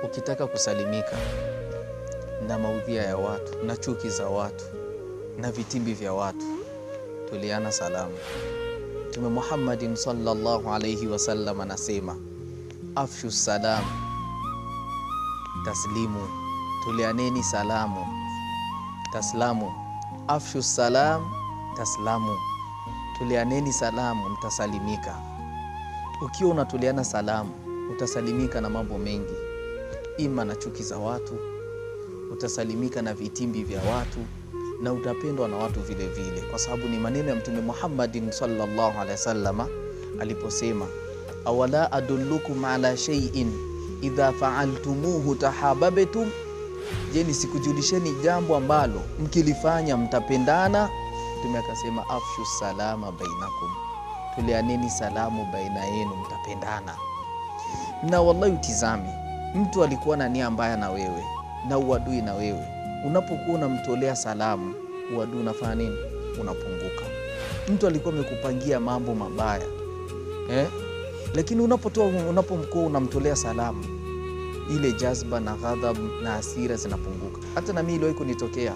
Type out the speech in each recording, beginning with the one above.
ukitaka kusalimika na maudhia ya watu na chuki za watu na vitimbi vya watu, tuliana salamu. Mtume Muhammadin sallallahu alayhi wasallam anasema, afshu salam taslimu, tulianeni salamu taslamu. Afshu salam taslamu, tulianeni salamu mtasalimika. Ukiwa unatuliana salamu utasalimika na mambo mengi, ima na chuki za watu, utasalimika na vitimbi vya watu, na utapendwa na watu vile vile, kwa sababu ni maneno ya Mtume Muhammadin sallallahu alaihi wasallam aliposema, awala adullukum ala shay'in idha fa'altumuhu tahabbtum, je, nisikujulisheni jambo ambalo mkilifanya mtapendana? Mtume akasema, afshu salama bainakum, tulianeni salamu baina yenu mtapendana. Na wallahi utizame, mtu alikuwa na nia mbaya na wewe na uadui na wewe, unapokuwa unamtolea salamu, uadui unafanya nini? Unapunguka. Mtu alikuwa amekupangia mambo mabaya, lakini unapokuwa unamtolea salamu, ile jazba na ghadhab na hasira zinapunguka. Hata na mimi iliwahi kunitokea,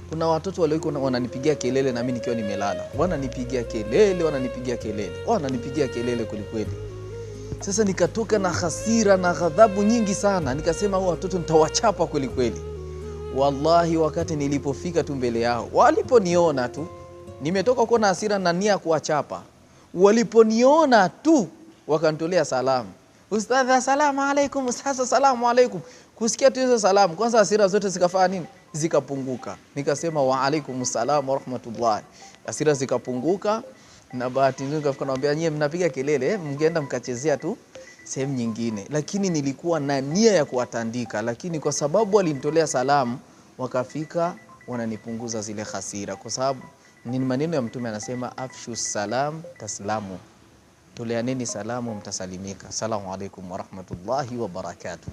kuna watoto walikuwa wananipigia kelele na mimi nikiwa nimelala, wananipigia kelele kweli. Sasa nikatoka na hasira na ghadhabu nyingi sana, nikasema hao watoto nitawachapa kweli. Wallahi wakati nilipofika tu mbele yao, waliponiona tu nimetoka kuwa na hasira na nia kuwachapa, waliponiona tu wakanitolea salamu, ustadhi assalamu alaikum, ustadhi assalamu alaikum. Kusikia tu hizo salamu, kwanza hasira zote zikafanya nini? Zikapunguka. Nikasema wa alaikum salam wa rahmatullahi, hasira zikapunguka. Na bahati nzuri nikafika naambia, nyie mnapiga kelele, mngeenda mkachezea tu sehemu nyingine. Lakini nilikuwa na nia ya kuwatandika, lakini kwa sababu walinitolea salamu wakafika wananipunguza zile hasira, kwa sababu ni maneno ya Mtume anasema, afshu salam taslamu, tulianeni salamu mtasalimika. Assalamu alaikum wa rahmatullahi wa barakatuh.